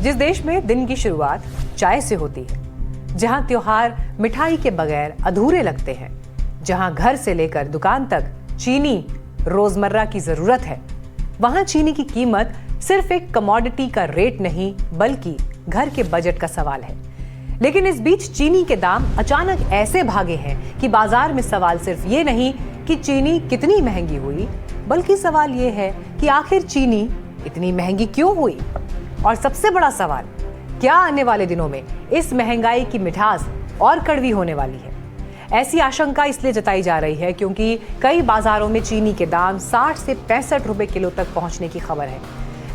जिस देश में दिन की शुरुआत चाय से होती है, जहां त्योहार मिठाई के बगैर अधूरे लगते हैं, जहां घर से लेकर दुकान तक चीनी रोजमर्रा की जरूरत है, वहां चीनी की कीमत सिर्फ एक कमोडिटी का रेट नहीं बल्कि घर के बजट का सवाल है। लेकिन इस बीच चीनी के दाम अचानक ऐसे भागे हैं कि बाजार में सवाल सिर्फ ये नहीं कि चीनी कितनी महंगी हुई, बल्कि सवाल ये है कि आखिर चीनी इतनी महंगी क्यों हुई। और सबसे बड़ा सवाल, क्या आने वाले दिनों में इस महंगाई की मिठास और कड़वी होने वाली है। ऐसी आशंका इसलिए जताई जा रही है क्योंकि कई बाजारों में चीनी के दाम 60 से 65 रुपए किलो तक पहुंचने की खबर है।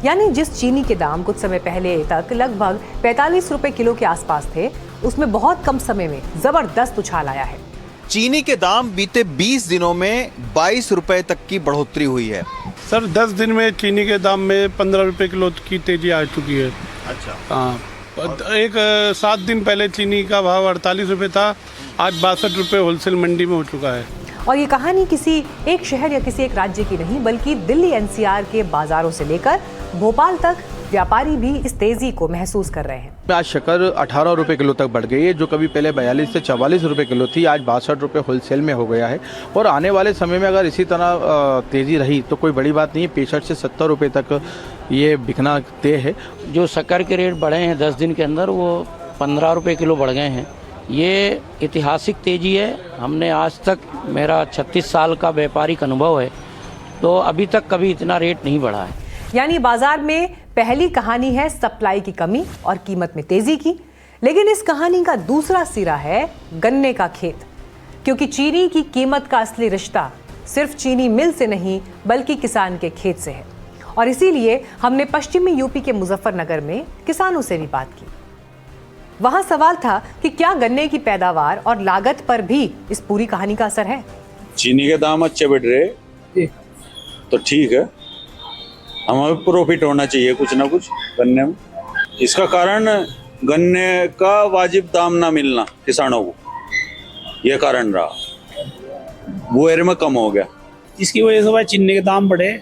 यानी जिस चीनी के दाम कुछ समय पहले तक लगभग 45 रुपए किलो के आसपास थे, उसमें बहुत कम समय में जबरदस्त उछाल आया है। चीनी के दाम बीते 20 दिनों में 22 रुपए तक की बढ़ोतरी हुई है। सर 10 दिन में चीनी के दाम में 15 रुपए किलो की तेजी आ चुकी है। अच्छा। हाँ, एक 7 दिन पहले चीनी का भाव 48 रुपए था, आज 62 रुपए होलसेल मंडी में हो चुका है। और ये कहानी किसी एक शहर या किसी एक राज्य की नहीं, बल्कि दिल्ली एनसीआर के बाजारों से लेकर भोपाल तक व्यापारी भी इस तेजी को महसूस कर रहे हैं। आज शक्कर 18 रुपए किलो तक बढ़ गई है, जो कभी पहले 42 से 44 रुपए किलो थी, आज 62 रुपए होलसेल में हो गया है। और आने वाले समय में अगर इसी तरह तेज़ी रही तो कोई बड़ी बात नहीं है, 65 से 70 रुपए तक ये बिकना तय है। जो शक्कर के रेट बढ़े हैं 10 दिन के अंदर, वो 15 रुपए किलो बढ़ गए हैं। ये ऐतिहासिक तेज़ी है। हमने आज तक, मेरा 36 साल का व्यापारिक अनुभव है, तो अभी तक कभी इतना रेट नहीं बढ़ा है। यानी बाजार में पहली कहानी है सप्लाई की कमी और कीमत में तेजी की, लेकिन इस कहानी का दूसरा सिरा है गन्ने का खेत। क्योंकि चीनी की कीमत का असली रिश्ता सिर्फ चीनी मिल से नहीं बल्कि किसान के खेत से है। और इसीलिए हमने पश्चिमी यूपी के मुजफ्फरनगर में किसानों से भी बात की। वहां सवाल था कि क्या गन्ने की पैदावार और लागत पर भी इस पूरी कहानी का असर है। चीनी के दाम अच्छे बढ़ रहे तो ठीक है, हमें प्रॉफिट होना चाहिए कुछ ना कुछ गन्ने में। इसका कारण गन्ने का वाजिब दाम ना मिलना किसानों को, ये कारण रहा। बुआरी में कम हो गया, इसकी वजह से भाई चीनी के दाम बढ़े।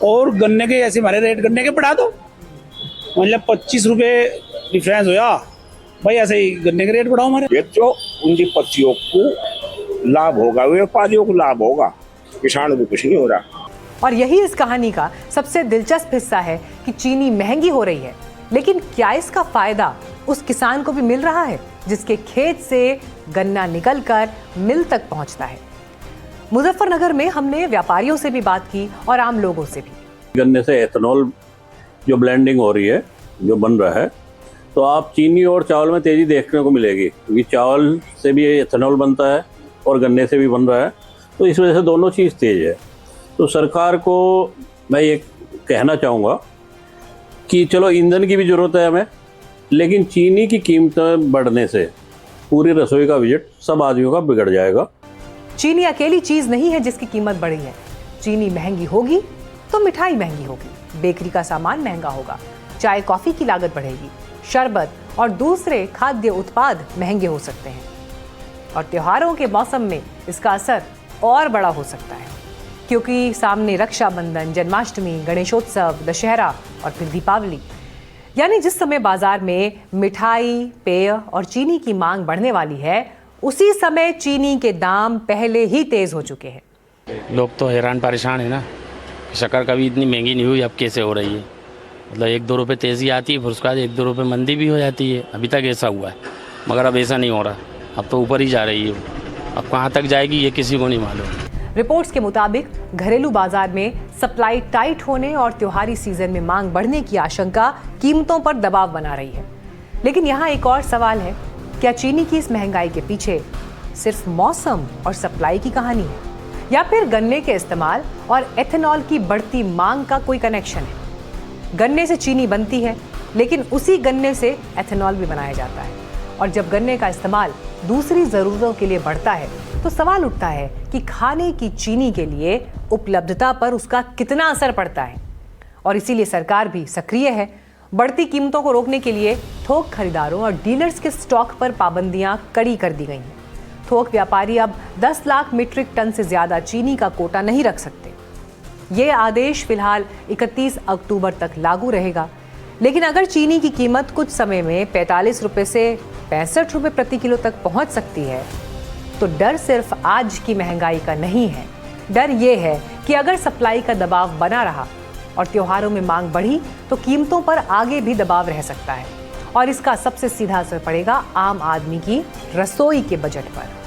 और गन्ने के ऐसे हमारे रेट गन्ने के बढ़ा दो, मतलब 25 रुपए डिफरेंस होया भाई, ऐसे ही गन्ने के रेट बढ़ाओ हमारे। ये तो उनकी पत्तियों को लाभ होगा, व्यापारियों को लाभ होगा, किसानों को कुछ नहीं हो रहा। और यही इस कहानी का सबसे दिलचस्प हिस्सा है कि चीनी महंगी हो रही है, लेकिन क्या इसका फायदा उस किसान को भी मिल रहा है जिसके खेत से गन्ना निकलकर मिल तक पहुंचता है। मुजफ्फरनगर में हमने व्यापारियों से भी बात की और आम लोगों से भी। गन्ने से एथेनॉल जो ब्लेंडिंग हो रही है, जो बन रहा है, तो आप चीनी और चावल में तेजी देखने को मिलेगी, क्योंकि चावल से भी एथेनॉल बनता है और गन्ने से भी बन रहा है, तो इस वजह से दोनों चीज़ तेज है। तो सरकार को मैं ये कहना चाहूँगा कि चलो ईंधन की भी ज़रूरत है हमें, लेकिन चीनी की कीमतें बढ़ने से पूरी रसोई का बजट सब आदमियों का बिगड़ जाएगा। चीनी अकेली चीज़ नहीं है जिसकी कीमत बढ़ी है। चीनी महंगी होगी तो मिठाई महंगी होगी, बेकरी का सामान महंगा होगा, चाय कॉफ़ी की लागत बढ़ेगी, शरबत और दूसरे खाद्य उत्पाद महंगे हो सकते हैं। और त्योहारों के मौसम में इसका असर और बड़ा हो सकता है, क्योंकि सामने रक्षाबंधन, जन्माष्टमी, गणेशोत्सव, दशहरा और फिर दीपावली। यानी जिस समय बाजार में मिठाई, पेय और चीनी की मांग बढ़ने वाली है, उसी समय चीनी के दाम पहले ही तेज हो चुके हैं। लोग तो हैरान परेशान है ना, शक्कर कभी इतनी महंगी नहीं हुई, अब कैसे हो रही है। मतलब 1-2 रुपये तेज़ी आती है, फिर उसके बाद 1-2 रुपये मंदी भी हो जाती है। अभी तक ऐसा हुआ है, मगर अब ऐसा नहीं हो रहा, अब तो ऊपर ही जा रही है। अब कहाँ तक जाएगी ये किसी को नहीं मालूम। रिपोर्ट्स के मुताबिक घरेलू बाजार में सप्लाई टाइट होने और त्योहारी सीजन में मांग बढ़ने की आशंका कीमतों पर दबाव बना रही है। लेकिन यहाँ एक और सवाल है, क्या चीनी की इस महंगाई के पीछे सिर्फ मौसम और सप्लाई की कहानी है, या फिर गन्ने के इस्तेमाल और एथेनॉल की बढ़ती मांग का कोई कनेक्शन है। गन्ने से चीनी बनती है, लेकिन उसी गन्ने से एथेनॉल भी बनाया जाता है, और जब गन्ने का इस्तेमाल दूसरी ज़रूरतों के लिए बढ़ता है तो सवाल उठता है कि खाने की चीनी के लिए उपलब्धता पर उसका कितना असर पड़ता है। और इसीलिए सरकार भी सक्रिय है। बढ़ती कीमतों को रोकने के लिए थोक खरीदारों और डीलर्स के स्टॉक पर पाबंदियां कड़ी कर दी गई हैं। थोक व्यापारी अब 10 लाख मीट्रिक टन से ज़्यादा चीनी का कोटा नहीं रख सकते। ये आदेश फिलहाल 31 अक्टूबर तक लागू रहेगा, लेकिन अगर चीनी की कीमत कुछ समय में 45 रुपए से 65 रुपए प्रति किलो तक पहुंच सकती है, तो डर सिर्फ आज की महंगाई का नहीं है। डर ये है कि अगर सप्लाई का दबाव बना रहा और त्योहारों में मांग बढ़ी तो कीमतों पर आगे भी दबाव रह सकता है और इसका सबसे सीधा असर पड़ेगा आम आदमी की रसोई के बजट पर।